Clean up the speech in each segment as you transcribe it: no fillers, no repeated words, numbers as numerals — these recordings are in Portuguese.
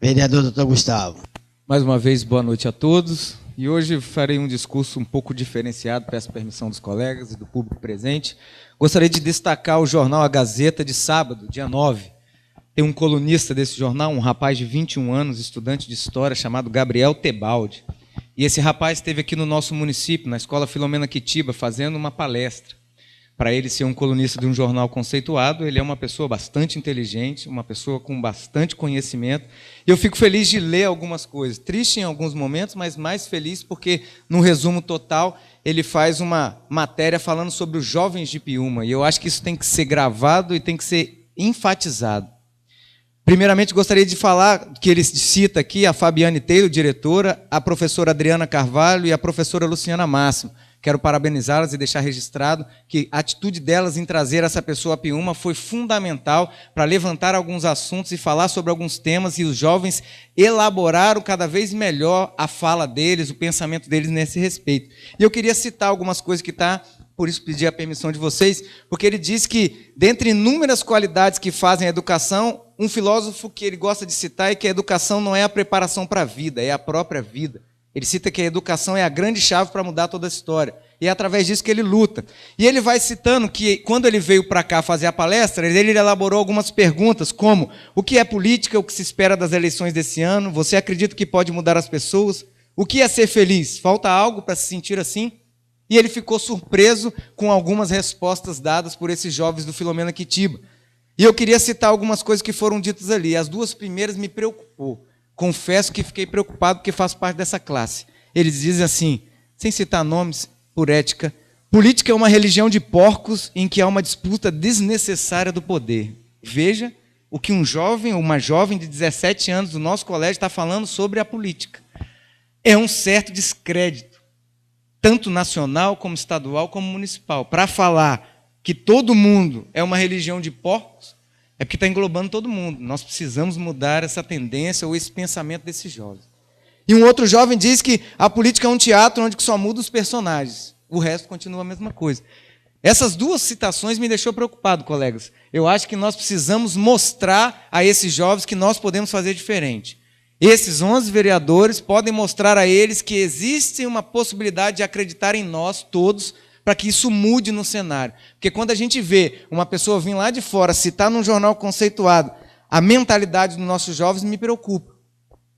Vereador Dr. Gustavo. Mais uma vez, boa noite a todos. E hoje farei um discurso um pouco diferenciado, peço permissão dos colegas e do público presente. Gostaria de destacar o jornal A Gazeta de sábado, dia 9. Tem um colunista desse jornal, um rapaz de 21 anos, estudante de história, chamado Gabriel Tebaldi. E esse rapaz esteve aqui no nosso município, na Escola Filomena Quitiba, fazendo uma palestra. Para ele ser um colunista de um jornal conceituado, ele é uma pessoa bastante inteligente, uma pessoa com bastante conhecimento. E eu fico feliz de ler algumas coisas. Triste em alguns momentos, mas mais feliz porque, no resumo total, ele faz uma matéria falando sobre os jovens de Piúma. E eu acho que isso tem que ser gravado e tem que ser enfatizado. Primeiramente, gostaria de falar que ele cita aqui a Fabiane Taylor, diretora, a professora Adriana Carvalho e a professora Luciana Máximo. Quero parabenizá-las e deixar registrado que a atitude delas em trazer essa pessoa a Piúma foi fundamental para levantar alguns assuntos e falar sobre alguns temas, e os jovens elaboraram cada vez melhor a fala deles, o pensamento deles nesse respeito. E eu queria citar algumas coisas que está, por isso pedir a permissão de vocês, porque ele diz que, dentre inúmeras qualidades que fazem a educação, um filósofo que ele gosta de citar é que a educação não é a preparação para a vida, é a própria vida. Ele cita que a educação é a grande chave para mudar toda a história. E é através disso que ele luta. E ele vai citando que, quando ele veio para cá fazer a palestra, ele elaborou algumas perguntas, como: o que é política, o que se espera das eleições desse ano? Você acredita que pode mudar as pessoas? O que é ser feliz? Falta algo para se sentir assim? E ele ficou surpreso com algumas respostas dadas por esses jovens do Filomena Quitiba. E eu queria citar algumas coisas que foram ditas ali. As duas primeiras me preocupou. Confesso que fiquei preocupado porque faço parte dessa classe. Eles dizem assim, sem citar nomes, por ética: política é uma religião de porcos em que há uma disputa desnecessária do poder. Veja o que um jovem ou uma jovem de 17 anos do nosso colégio está falando sobre a política. É um certo descrédito, tanto nacional como estadual como municipal. Para falar que todo mundo é uma religião de porcos, é porque está englobando todo mundo. Nós precisamos mudar essa tendência ou esse pensamento desses jovens. E um outro jovem diz que a política é um teatro onde só muda os personagens. O resto continua a mesma coisa. Essas duas citações me deixou preocupado, colegas. Eu acho que nós precisamos mostrar a esses jovens que nós podemos fazer diferente. Esses 11 vereadores podem mostrar a eles que existe uma possibilidade de acreditar em nós todos, para que isso mude no cenário. Porque quando a gente vê uma pessoa vir lá de fora, citar num jornal conceituado, a mentalidade dos nossos jovens me preocupa.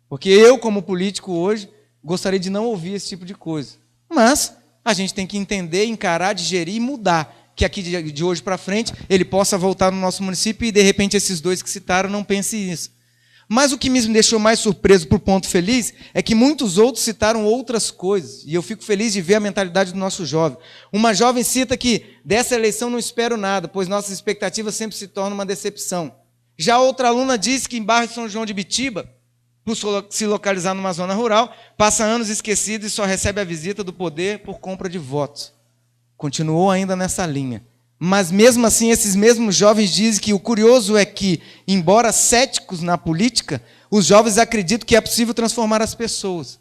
Porque eu, como político hoje, gostaria de não ouvir esse tipo de coisa. Mas a gente tem que entender, encarar, digerir e mudar. Que aqui de hoje para frente ele possa voltar no nosso município e, de repente, esses dois que citaram não pensem isso. Mas o que me deixou mais surpreso, por ponto feliz, é que muitos outros citaram outras coisas. E eu fico feliz de ver a mentalidade do nosso jovem. Uma jovem cita que dessa eleição não espero nada, pois nossas expectativas sempre se tornam uma decepção. Já outra aluna disse que em bairro de São João de Bitiba, por se localizar numa zona rural, passa anos esquecido e só recebe a visita do poder por compra de votos. Continuou ainda nessa linha. Mas, mesmo assim, esses mesmos jovens dizem que o curioso é que, embora céticos na política, os jovens acreditam que é possível transformar as pessoas.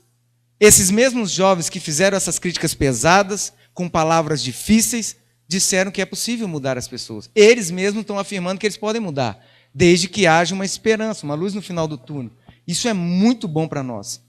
Esses mesmos jovens que fizeram essas críticas pesadas, com palavras difíceis, disseram que é possível mudar as pessoas. Eles mesmos estão afirmando que eles podem mudar, desde que haja uma esperança, uma luz no final do túnel. Isso é muito bom para nós.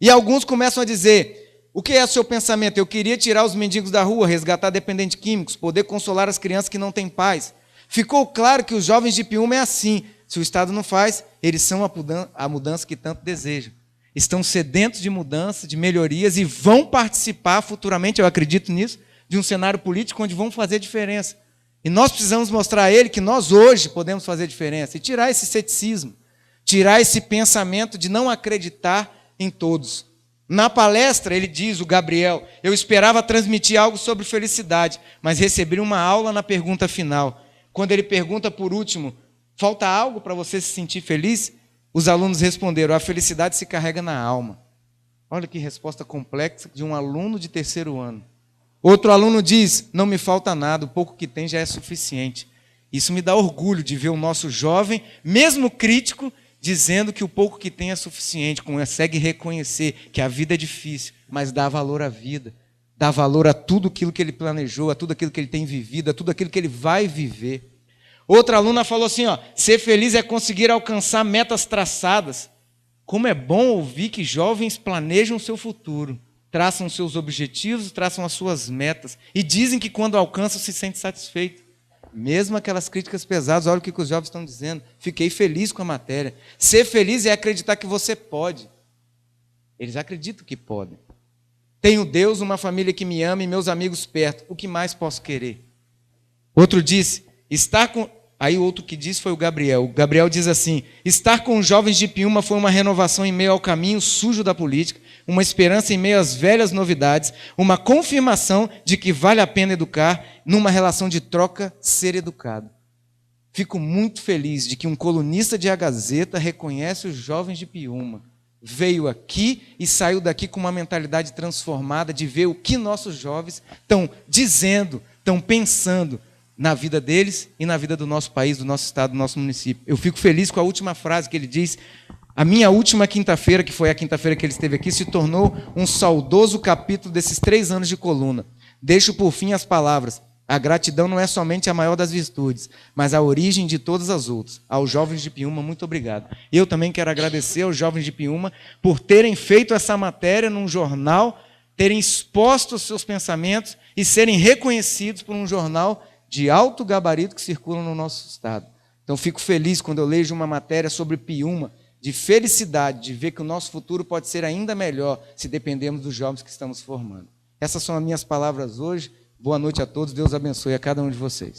E alguns começam a dizer: o que é o seu pensamento? Eu queria tirar os mendigos da rua, resgatar dependentes químicos, poder consolar as crianças que não têm pais. Ficou claro que os jovens de Piúma é assim. Se o Estado não faz, eles são a mudança que tanto desejam. Estão sedentos de mudança, de melhorias, e vão participar futuramente, eu acredito nisso, de um cenário político onde vão fazer diferença. E nós precisamos mostrar a ele que nós hoje podemos fazer diferença e tirar esse ceticismo, tirar esse pensamento de não acreditar em todos. Na palestra, ele diz, o Gabriel: eu esperava transmitir algo sobre felicidade, mas recebi uma aula na pergunta final. Quando ele pergunta por último: falta algo para você se sentir feliz? Os alunos responderam: a felicidade se carrega na alma. Olha que resposta complexa de um aluno de 3º ano. Outro aluno diz: não me falta nada, o pouco que tem já é suficiente. Isso me dá orgulho de ver o nosso jovem, mesmo crítico, dizendo que o pouco que tem é suficiente, consegue reconhecer que a vida é difícil, mas dá valor à vida, dá valor a tudo aquilo que ele planejou, a tudo aquilo que ele tem vivido, a tudo aquilo que ele vai viver. Outra aluna falou assim, ser feliz é conseguir alcançar metas traçadas. Como é bom ouvir que jovens planejam o seu futuro, traçam seus objetivos, traçam as suas metas e dizem que quando alcançam se sentem satisfeitos. Mesmo aquelas críticas pesadas, olha o que os jovens estão dizendo. Fiquei feliz com a matéria. Ser feliz é acreditar que você pode. Eles acreditam que podem. Tenho Deus, uma família que me ama e meus amigos perto. O que mais posso querer? Outro disse, estar com... Aí o outro que disse foi o Gabriel. O Gabriel diz assim, estar com os jovens de Piúma foi uma renovação em meio ao caminho sujo da política, uma esperança em meio às velhas novidades, uma confirmação de que vale a pena educar, numa relação de troca, ser educado. Fico muito feliz de que um colunista de A Gazeta reconhece os jovens de Piúma. Veio aqui e saiu daqui com uma mentalidade transformada de ver o que nossos jovens estão dizendo, estão pensando na vida deles e na vida do nosso país, do nosso estado, do nosso município. Eu fico feliz com a última frase que ele diz. A minha última quinta-feira, que foi a quinta-feira que ele esteve aqui, se tornou um saudoso capítulo desses 3 anos de coluna. Deixo por fim as palavras. A gratidão não é somente a maior das virtudes, mas a origem de todas as outras. Aos jovens de Piúma, muito obrigado. Eu também quero agradecer aos jovens de Piúma por terem feito essa matéria num jornal, terem exposto os seus pensamentos e serem reconhecidos por um jornal de alto gabarito que circula no nosso estado. Então, fico feliz quando eu leio uma matéria sobre Piúma, de felicidade, de ver que o nosso futuro pode ser ainda melhor se dependermos dos jovens que estamos formando. Essas são as minhas palavras hoje. Boa noite a todos. Deus abençoe a cada um de vocês.